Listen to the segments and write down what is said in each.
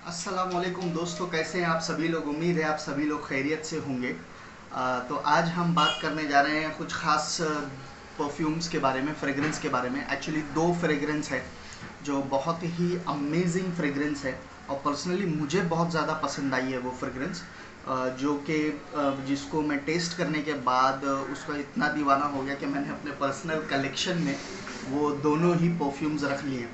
अस्सलामुअलैकुम दोस्तों, कैसे हैं आप सभी लोग। उम्मीद है आप सभी लोग खैरियत से होंगे। तो आज हम बात करने जा रहे हैं कुछ ख़ास परफ्यूम्स के बारे में, फ्रेगरेंस के बारे में। एक्चुअली दो फ्रेगरेंस है जो बहुत ही अमेजिंग फ्रेगरेंस है और पर्सनली मुझे बहुत ज़्यादा पसंद आई है वो फ्रेगरेंस, जो कि जिसको मैं टेस्ट करने के बाद उसका इतना दीवाना हो गया कि मैंने अपने पर्सनल कलेक्शन में वो दोनों ही परफ्यूम्स रख लिए।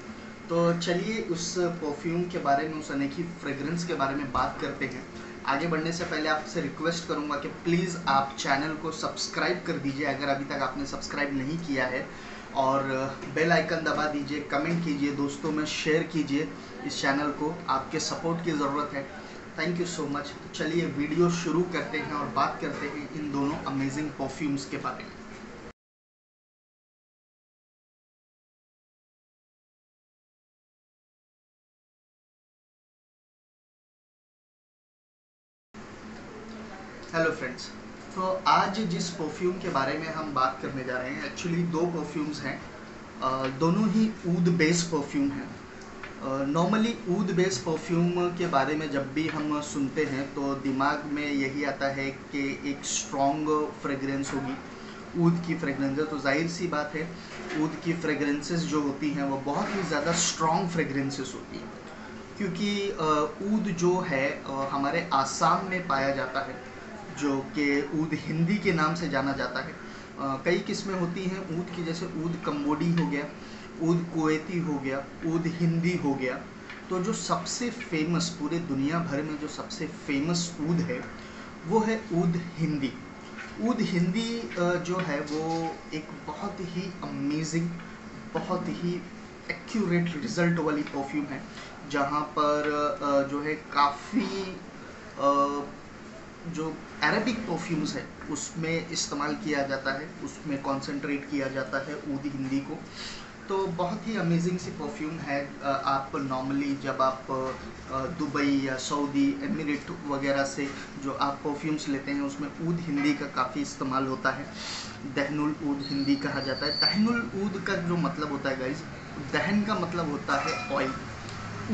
तो चलिए उस परफ्यूम के बारे में, उस अनोखी फ्रेगरेंस के बारे में बात करते हैं। आगे बढ़ने से पहले आपसे रिक्वेस्ट करूंगा कि प्लीज़ आप चैनल को सब्सक्राइब कर दीजिए अगर अभी तक आपने सब्सक्राइब नहीं किया है, और बेल आइकन दबा दीजिए, कमेंट कीजिए, दोस्तों में शेयर कीजिए इस चैनल को। आपके सपोर्ट की ज़रूरत है। Thank you so much. तो चलिए वीडियो शुरू करते हैं और बात करते हैं इन दोनों अमेजिंग परफ्यूम्स के बारे में। Hello friends. तो आज जिस परफ्यूम के बारे में हम बात करने जा रहे हैं, एक्चुअली दो परफ्यूम्स हैं। दोनों ही ऊद बेस परफ्यूम हैं। नॉर्मली ऊद बेस परफ्यूम के बारे में जब भी हम सुनते हैं तो दिमाग में यही आता है कि एक स्ट्रॉन्ग फ्रेगरेंस होगी, ऊद की फ्रेगरेंस है। तो जाहिर सी बात है, ऊद की फ्रेगरेंसेस जो होती हैं वो बहुत ही ज़्यादा स्ट्रॉन्ग फ्रेगरेंसेस होती हैं, क्योंकि ऊद जो है हमारे आसाम में पाया जाता है, जो कि ऊद हिंदी के नाम से जाना जाता है। कई किस्में होती हैं ऊद की, जैसे ऊद कम्बोडी हो गया, ऊद कुवैती हो गया, ऊद हिंदी हो गया। तो जो सबसे फेमस, पूरे दुनिया भर में जो सबसे फेमस ऊद है वो है ऊद हिंदी। ऊद हिंदी जो है वो एक बहुत ही अमेजिंग, बहुत ही एक्यूरेट रिजल्ट वाली परफ्यूम है, जहाँ पर जो है काफ़ी जो अरेबिक परफ्यूम्स है उसमें इस्तेमाल किया जाता है, उसमें कंसंट्रेट किया जाता है ऊद हिंदी को। तो बहुत ही अमेजिंग सी परफ्यूम है। आप नॉर्मली जब आप दुबई या सऊदी एमिरेट वगैरह से जो आप परफ्यूम्स लेते हैं उसमें ऊद हिंदी का काफ़ी इस्तेमाल होता है। दहनुल ऊद हिंदी कहा जाता है। दहनुल ऊद का जो मतलब होता है गाइज, दहन का मतलब होता है ऑयल,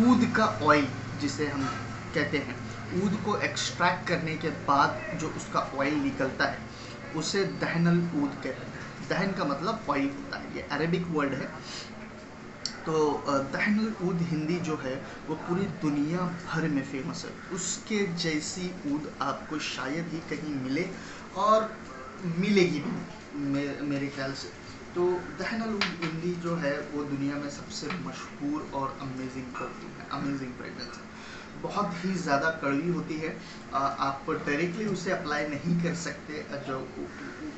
ऊद का ऑयल जिसे हम कहते हैं। ऊद को एक्सट्रैक्ट करने के बाद जो उसका ऑयल निकलता है उसे दहनल ऊद कहते हैं। दहन का मतलब ऑयल होता है, ये अरेबिक वर्ड है। तो दहनल ऊद हिंदी जो है वो पूरी दुनिया भर में फेमस है। उसके जैसी ऊद आपको शायद ही कहीं मिले, और मिलेगी भी मेरे ख्याल से। तो दहनल ऊद हिंदी जो है वो दुनिया में सबसे मशहूर और अमेजिंग परफ्यूम है, अमेजिंग फ्रेगरेंस है। बहुत ही ज़्यादा कड़वी होती है। आप डायरेक्टली उसे अप्लाई नहीं कर सकते। जो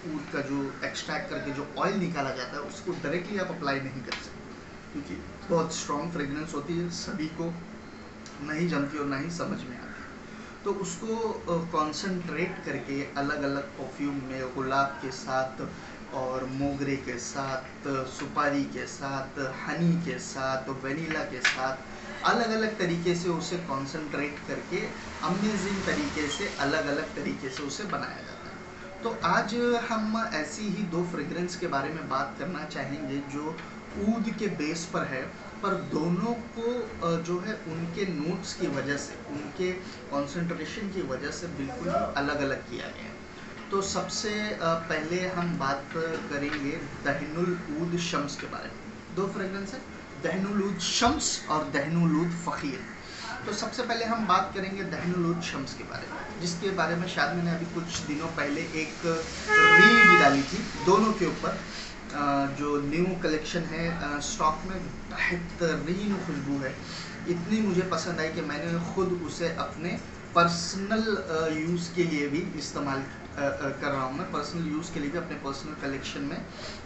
ऊद का जो एक्सट्रैक्ट करके जो ऑयल निकाला जाता है उसको डायरेक्टली आप अप्लाई नहीं कर सकते, क्योंकि बहुत स्ट्रॉन्ग फ्रेगरेंस होती है, सभी को नहीं जमती और ना ही समझ में आती। तो उसको कॉन्सेंट्रेट करके अलग अलग परफ्यूम में गुलाब के साथ और मोगरे के साथ, सुपारी के साथ, हनी के साथ, वेनिला के साथ, अलग अलग तरीके से उसे कॉन्सेंट्रेट करके अमेजिंग तरीके से, अलग अलग तरीके से उसे बनाया जाता है। तो आज हम ऐसी ही दो फ्रेगरेंस के बारे में बात करना चाहेंगे जो ऊद के बेस पर है, पर दोनों को जो है उनके नोट्स की वजह से, उनके कंसंट्रेशन की वजह से बिल्कुल अलग अलग किया गया है। तो सबसे पहले हम बात करेंगे दहनुल ऊद शम्स के बारे में। दो फ्रेगरेंस है, दहनुल ऊद शम्स और दहनुल ऊद फ़कीर। तो सबसे पहले हम बात करेंगे दहनुल ऊद शम्स के बारे में, जिसके बारे में शायद मैंने अभी कुछ दिनों पहले एक रील भी डाली थी दोनों के ऊपर। जो न्यू कलेक्शन है स्टॉक में, बेहतरीन खुशबू है। इतनी मुझे पसंद आई कि मैंने खुद उसे अपने पर्सनल यूज़ के लिए भी इस्तेमाल कर रहा हूँ। मैं पर्सनल यूज़ के लिए भी अपने पर्सनल कलेक्शन में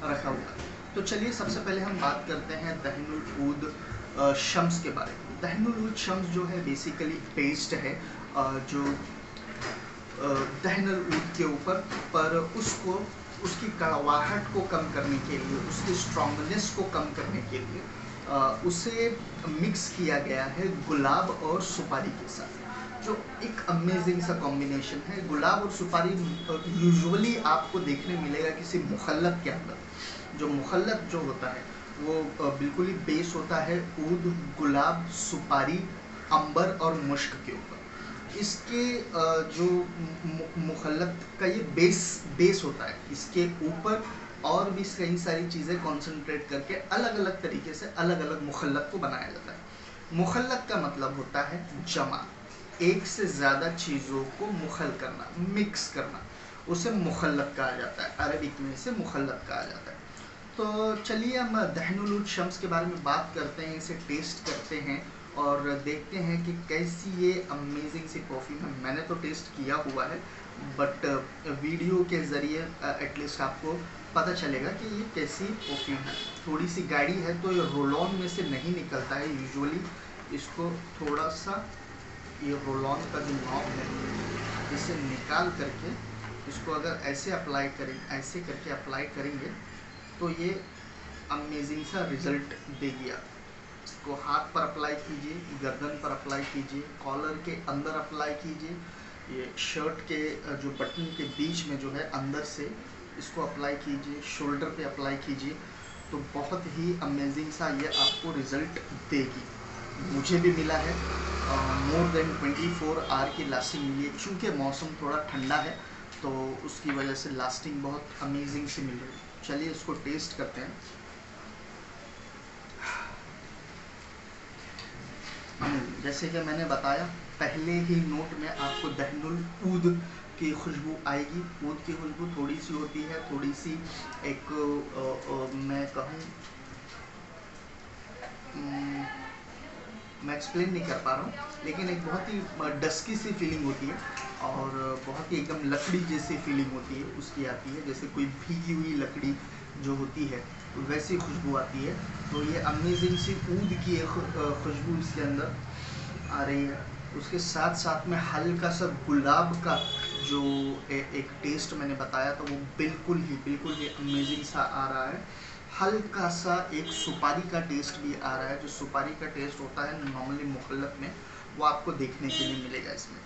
रखा हुआ। तो चलिए सबसे पहले हम बात करते हैं दहनुल ऊद शम्स के बारे में। दहनुल ऊद शम्स जो है बेसिकली पेस्ट है जो दहनुल ऊद के ऊपर, पर उसको, उसकी कड़वाहट को कम करने के लिए, उसकी स्ट्रॉन्गनेस को कम करने के लिए उसे मिक्स किया गया है गुलाब और सुपारी के साथ, जो एक अमेजिंग सा कॉम्बिनेशन है। गुलाब और सुपारी यूजुअली आपको देखने मिलेगा किसी मुखल्लत के अंदर। जो मुखल्लत जो होता है वो बिल्कुल ही बेस होता है ऊद, गुलाब, सुपारी अंबर और मुश्क के ऊपर। इसके जो मुखल्लत का ये बेस होता है, इसके ऊपर और भी कई सारी चीज़ें कॉन्सेंट्रेट करके अलग अलग तरीके से अलग अलग मुखल्लत को बनाया जाता है। मुखल्लत का मतलब होता है जमा, एक से ज़्यादा चीज़ों को मुखल करना, मिक्स करना, उसे मुखल्लत कहा जाता है। अरबिक में इसे मुखल्लत कहा जाता है। तो चलिए हम दहनुल उद शम्स के बारे में बात करते हैं, इसे टेस्ट करते हैं और देखते हैं कि कैसी ये अमेजिंग सी परफ्यूम है। मैंने तो टेस्ट किया हुआ है, बट वीडियो के ज़रिए एटलीस्ट आपको पता चलेगा कि ये कैसी परफ्यूम है। थोड़ी सी गाढ़ी है तो ये रोल ऑन में से नहीं निकलता है यूजुअली। इसको थोड़ा सा ये रोल ऑन का जो नॉब है इसे निकाल करके इसको अगर ऐसे अप्लाई करें, ऐसे करके अप्लाई करेंगे तो ये अमेजिंग सा रिजल्ट देगी। आप इसको हाथ पर अप्लाई कीजिए, गर्दन पर अप्लाई कीजिए, कॉलर के अंदर अप्लाई कीजिए, ये शर्ट के जो बटन के बीच में जो है अंदर से इसको अप्लाई कीजिए, शोल्डर पे अप्लाई कीजिए, तो बहुत ही अमेजिंग सा ये आपको रिज़ल्ट देगी। मुझे भी मिला है, मोर देन 24 आवर की लास्टिंग मिली है। चूँकि मौसम थोड़ा ठंडा है तो उसकी वजह से लास्टिंग बहुत अमेजिंग से मिल रही है। चलिए इसको टेस्ट करते हैं। जैसे कि मैंने बताया पहले ही नोट में आपको दहनुल ऊद की खुशबू आएगी। ऊद की खुशबू थोड़ी सी होती है, थोड़ी सी एक मैं कहूँ, मैं एक्सप्लेन नहीं कर पा रहा हूँ, लेकिन एक बहुत ही डस्की सी फीलिंग होती है और बहुत ही एकदम लकड़ी जैसी फीलिंग होती है उसकी आती है, जैसे कोई भीगी हुई लकड़ी जो होती है वैसी खुशबू आती है। तो ये अमेजिंग सी ऊद की खुशबू इसके अंदर आ रही है। उसके साथ साथ में हल्का सा गुलाब का जो एक टेस्ट मैंने बताया तो वो बिल्कुल ही अमेजिंग सा आ रहा है। हल्का सा एक सुपारी का टेस्ट भी आ रहा है। जो सुपारी का टेस्ट होता है नॉर्मली मुखल्लत में, वो आपको देखने के लिए मिलेगा इसमें।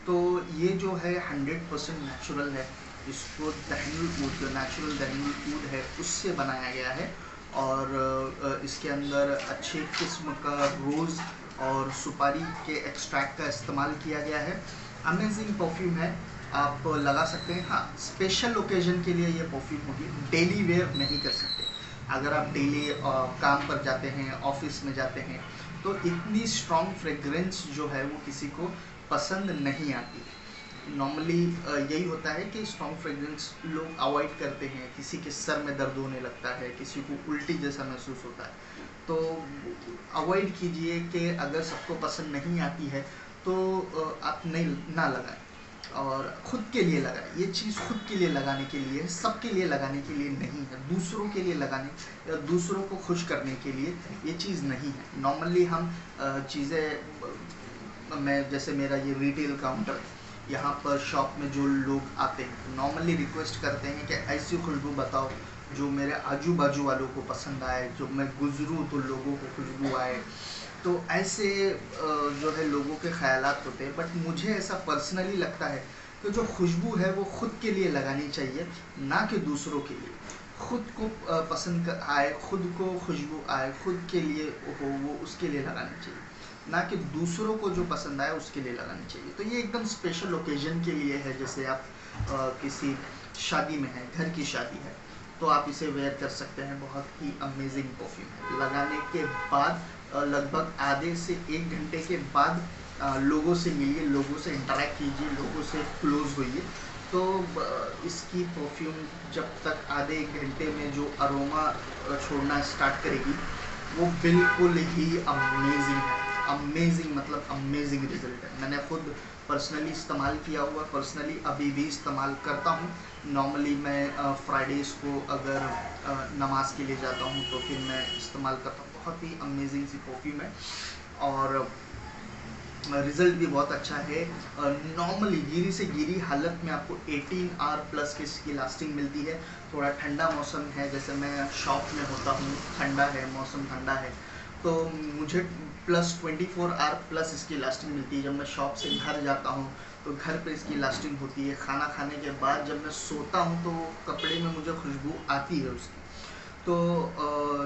तो ये जो है 100% नेचुरल है। इसको दहनुल ऊद, जो नेचुरल दहनुल ऊद है उससे बनाया गया है और इसके अंदर अच्छे किस्म का रोज़ और सुपारी के एक्सट्रैक्ट का इस्तेमाल किया गया है। अमेजिंग परफ्यूम है, आप लगा सकते हैं। हाँ, स्पेशल ओकेजन के लिए ये परफ्यूम होगी, डेली वेयर नहीं कर सकते। अगर आप डेली काम पर जाते हैं, ऑफिस में जाते हैं, तो इतनी स्ट्रॉन्ग फ्रेग्रेंस जो है वो किसी को पसंद नहीं आती। नॉर्मली यही होता है कि स्ट्रॉन्ग फ्रेग्रेंस लोग अवॉइड करते हैं। किसी के सर में दर्द होने लगता है, किसी को उल्टी जैसा महसूस होता है, तो अवॉइड कीजिए कि अगर सबको पसंद नहीं आती है तो आप नहीं ना लगाएं और ख़ुद के लिए लगाएं। ये चीज़ खुद के लिए लगाने के लिए, सबके लिए लगाने के लिए नहीं है, दूसरों के लिए लगाने या दूसरों को खुश करने के लिए ये चीज़ नहीं है। नॉर्मली हम चीज़ें, मैं जैसे मेरा ये रिटेल काउंटर, यहाँ पर शॉप में जो लोग आते हैं नॉर्मली रिक्वेस्ट करते हैं कि ऐसी खुशबू बताओ जो मेरे आजू बाजू वालों को पसंद आए, जो मैं गुजरूँ तो लोगों को खुशबू आए। तो ऐसे जो है लोगों के ख्यालात होते हैं, बट मुझे ऐसा पर्सनली लगता है कि जो खुशबू है वो ख़ुद के लिए लगानी चाहिए, ना कि दूसरों के लिए। ख़ुद को पसंद आए, ख़ुद को खुशबू आए, ख़ुद के लिए हो, वो उसके लिए लगानी चाहिए, ना कि दूसरों को जो पसंद आए उसके लिए लगानी चाहिए। तो ये एकदम स्पेशल ओकेजन के लिए है। जैसे आप किसी शादी में हैं, घर की शादी है, तो आप इसे वेयर कर सकते हैं। बहुत ही अमेजिंग परफ्यूम है। लगाने के बाद लगभग आधे से 1 घंटे के बाद लोगों से मिलिए, लोगों से इंटरेक्ट कीजिए, लोगों से क्लोज होइए। तो इसकी परफ्यूम जब तक आधे 1 घंटे में जो अरोमा छोड़ना स्टार्ट करेगी वो बिल्कुल ही अमेजिंग है। अमेजिंग मतलब अमेजिंग रिजल्ट है। मैंने खुद पर्सनली इस्तेमाल किया हुआ, पर्सनली अभी भी इस्तेमाल करता हूँ। नॉर्मली मैं फ्राइडेज़ को अगर नमाज के लिए जाता हूँ तो फिर मैं इस्तेमाल करता हूँ। बहुत ही अमेजिंग सी परफ्यूम है और रिज़ल्ट भी बहुत अच्छा है। नॉर्मली गिरी से गिरी हालत में आपको 18 आवर प्लस की इसकी लास्टिंग मिलती है। थोड़ा ठंडा मौसम है, जैसे मैं शॉप में होता हूँ, ठंडा है मौसम, ठंडा है, तो मुझे प्लस 24 आवर प्लस इसकी लास्टिंग मिलती है। जब मैं शॉप से घर जाता हूँ तो घर पे इसकी लास्टिंग होती है। खाना खाने के बाद जब मैं सोता हूँ तो कपड़े में मुझे खुशबू आती है उसकी। तो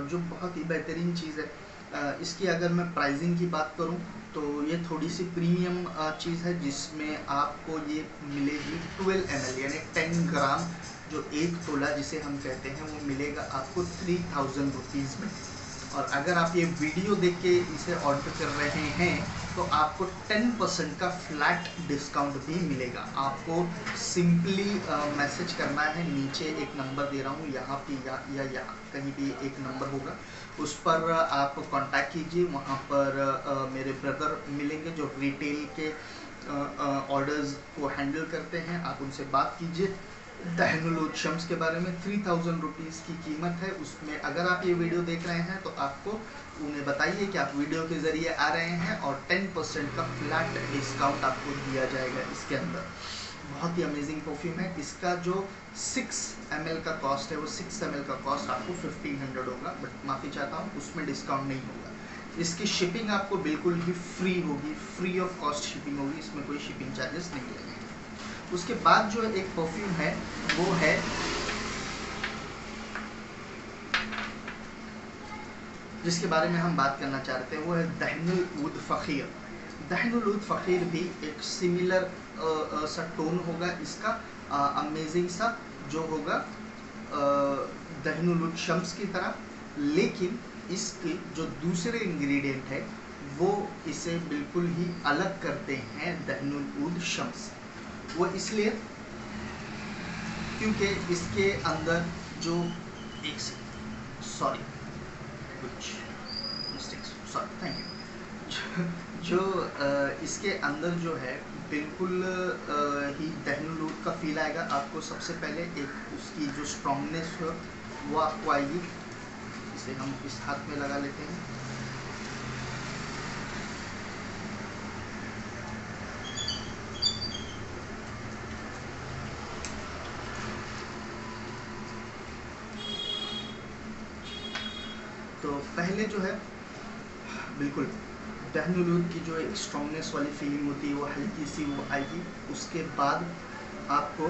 जो बहुत ही बेहतरीन चीज़ है। इसकी अगर मैं प्राइसिंग की बात करूँ तो ये थोड़ी सी प्रीमियम चीज़ है, जिसमें आपको ये मिलेगी 12 ml यानी 10 ग्राम, जो 1 तोला जिसे हम कहते हैं, वो मिलेगा आपको 3000 रुपीज़ में। और अगर आप ये वीडियो देख के इसे ऑर्डर कर रहे हैं तो आपको 10% का फ्लैट डिस्काउंट भी मिलेगा। आपको सिंपली मैसेज करना है, नीचे एक नंबर दे रहा हूँ, यहाँ पे या यहाँ कहीं भी एक नंबर होगा, उस पर आप कांटेक्ट कीजिए। वहाँ पर मेरे ब्रदर मिलेंगे जो रिटेल के ऑर्डर्स को हैंडल करते हैं, आप उनसे बात कीजिए। दहनुलूद शम्स के बारे में 3000 रुपीज़ की कीमत है। उसमें अगर आप ये वीडियो देख रहे हैं तो आपको उन्हें बताइए कि आप वीडियो के ज़रिए आ रहे हैं, और 10% का फ्लैट डिस्काउंट आपको दिया जाएगा इसके अंदर। बहुत ही अमेजिंग परफ्यूम है। इसका जो 6 ml का कॉस्ट है, वो 6 ml का कॉस्ट आपको 1500 होगा, बट माफ़ी चाहता हूँ, उसमें डिस्काउंट नहीं होगा। इसकी शिपिंग आपको बिल्कुल ही फ्री होगी, फ्री ऑफ कॉस्ट शिपिंग होगी, इसमें कोई शिपिंग चार्जेस नहीं लगेंगे। उसके बाद जो एक परफ्यूम है वो है जिसके बारे में हम बात करना चाहते हैं, वो है दहनुल ऊद फ़कीर। दहनुल ऊद फ़कीर भी एक सिमिलर सा टोन होगा इसका, अमेजिंग सा जो होगा दहनुल ऊद शम्स की तरह, लेकिन इसके जो दूसरे इंग्रेडिएंट है वो इसे बिल्कुल ही अलग करते हैं दहनुल ऊद शम्स। वो इसलिए क्योंकि इसके अंदर जो थैंक यू, जो इसके अंदर जो है बिल्कुल ही दहनुल ऊद का फील आएगा आपको। सबसे पहले एक उसकी जो स्ट्रॉन्गनेस है वो आपको आएगी। इसे हम इस हाथ में लगा लेते हैं। तो पहले जो है बिल्कुल दहनुल ऊद की जो एक स्ट्रॉन्गनेस वाली फीलिंग होती है वो हल्की सी वो आएगी। उसके बाद आपको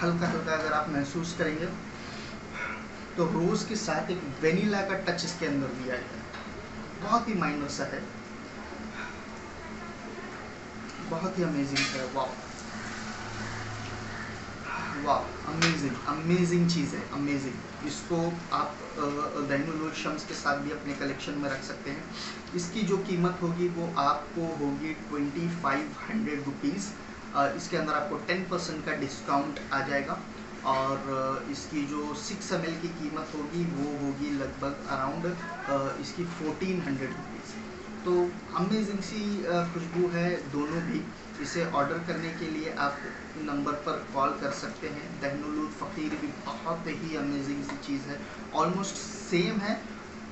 हल्का हल्का अगर आप महसूस करेंगे तो रोज़ के साथ एक वेनिला का टच इसके अंदर भी आएगा। बहुत ही माइनर सा है, बहुत ही अमेजिंग है। वाह वाह, अमेजिंग अमेजिंग चीज़ है, अमेजिंग। इसको आप दहनुल ऊद शम्स के साथ भी अपने कलेक्शन में रख सकते हैं। इसकी जो कीमत होगी वो आपको होगी 2500 रुपीज़। इसके अंदर आपको 10% का डिस्काउंट आ जाएगा, और इसकी जो 6 ml की कीमत होगी वो होगी लगभग अराउंड इसकी 1400 रुपीज़। तो अमेजिंग सी खुशबू है दोनों भी। इसे ऑर्डर करने के लिए आप नंबर पर कॉल कर सकते हैं। दहनुल ऊद फ़कीर भी बहुत ही अमेजिंग सी चीज़ है, ऑलमोस्ट सेम है,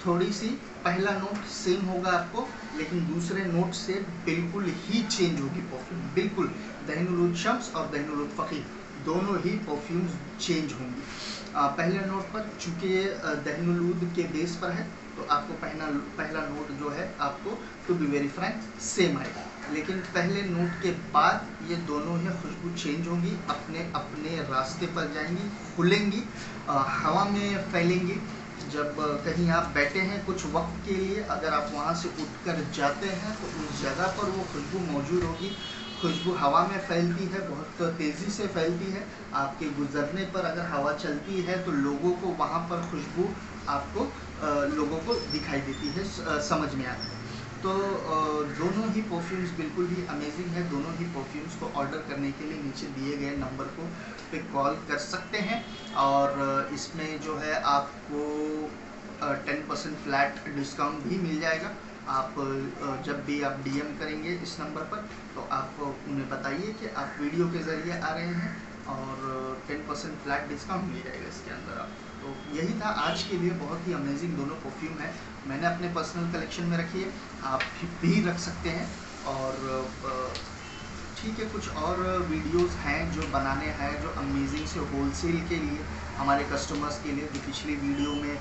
थोड़ी सी पहला नोट सेम होगा आपको, लेकिन दूसरे नोट से बिल्कुल ही चेंज होगी परफ्यूम। बिल्कुल दहनुल ऊद शम्स और दहनुल ऊद फ़कीर दोनों ही परफ्यूम्स चेंज होंगी। पहले नोट पर चूँकि दहनुल ऊद के बेस पर है तो आपको पहला नोट जो है आपको to be very frank same आएगा, लेकिन पहले नोट के बाद ये दोनों ही खुशबू चेंज होंगी, अपने अपने रास्ते पर जाएंगी, खुलेंगी, हवा में फैलेंगी। जब कहीं आप बैठे हैं कुछ वक्त के लिए, अगर आप वहाँ से उठकर जाते हैं तो उस जगह पर वो खुशबू मौजूद होगी। खुशबू हवा में फैलती है, बहुत तेज़ी से फैलती है। आपके गुजरने पर अगर हवा चलती है तो लोगों को वहाँ पर खुशबू आपको लोगों को दिखाई देती है, समझ में आता है। तो दोनों ही परफ्यूम्स बिल्कुल ही अमेजिंग है। दोनों ही परफ्यूम्स को ऑर्डर करने के लिए नीचे दिए गए नंबर को पे कॉल कर सकते हैं, और इसमें जो है आपको 10% फ्लैट डिस्काउंट भी मिल जाएगा। आप जब भी आप डीएम करेंगे इस नंबर पर तो आप उन्हें बताइए कि आप वीडियो के ज़रिए आ रहे हैं, और 10% फ्लैट डिस्काउंट मिल जाएगा इसके अंदर आपको। तो यही था आज के लिए। बहुत ही अमेजिंग दोनों परफ्यूम है, मैंने अपने पर्सनल कलेक्शन में रखी है, आप भी रख सकते हैं। और ठीक है, कुछ और वीडियोस हैं जो बनाने हैं, जो अमेजिंग से होलसेल के लिए हमारे कस्टमर्स के लिए। जो पिछली वीडियो में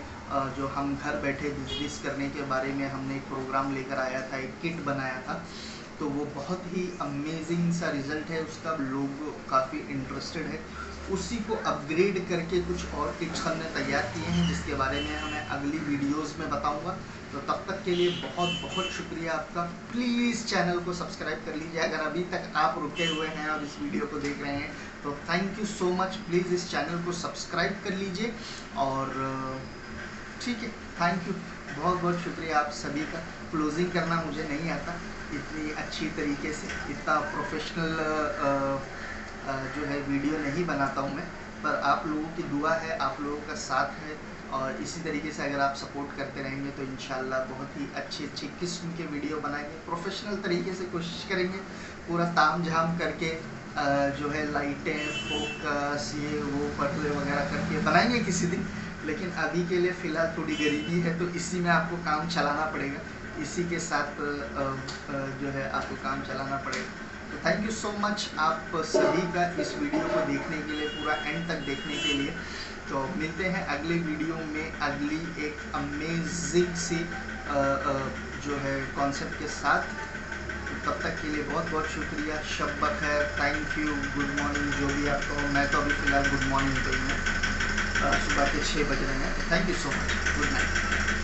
जो हम घर बैठे बिजनेस करने के बारे में हमने एक प्रोग्राम लेकर आया था, एक किट बनाया था, तो वो बहुत ही अमेजिंग सा रिज़ल्ट है उसका, लोग काफ़ी इंटरेस्टेड है। उसी को अपग्रेड करके कुछ और किट्स हमने तैयार किए हैं, जिसके बारे में हमें अगली वीडियोस में बताऊंगा। तो तब तक के लिए बहुत बहुत शुक्रिया आपका। प्लीज़ चैनल को सब्सक्राइब कर लीजिए अगर अभी तक आप रुके हुए हैं और इस वीडियो को देख रहे हैं, तो thank you so much. Please इस चैनल को सब्सक्राइब कर लीजिए। और ठीक है, थैंक यू, बहुत बहुत शुक्रिया आप सभी का। क्लोजिंग करना मुझे नहीं आता इतनी अच्छी तरीके से, इतना प्रोफेशनल जो है वीडियो नहीं बनाता हूँ मैं, पर आप लोगों की दुआ है, आप लोगों का साथ है, और इसी तरीके से अगर आप सपोर्ट करते रहेंगे तो इंशाल्लाह बहुत ही अच्छी अच्छी किस्म के वीडियो बनाएंगे, प्रोफेशनल तरीके से कोशिश करेंगे, पूरा ताम झाम करके जो है लाइटें, फोकस, ये वो पर्दे वगैरह करके बनाएंगे किसी दिन। लेकिन अभी के लिए फ़िलहाल थोड़ी गरीबी है, तो इसी में आपको काम चलाना पड़ेगा, इसी के साथ जो है आपको काम चलाना पड़ेगा। तो थैंक यू सो मच आप सभी का इस वीडियो को देखने के लिए, पूरा एंड तक देखने के लिए। तो मिलते हैं अगले वीडियो में अगली एक अमेजिंग सी जो है कॉन्सेप्ट के साथ। तो तब तक के लिए बहुत बहुत शुक्रिया, शब बखैर, थैंक यू, गुड मॉर्निंग, जो भी आपको। मैं तो अभी फ़िलहाल गुड मॉर्निंग पे ही हूँ, सुबह के 6 बज रहे हैं। Thank you so much, good night.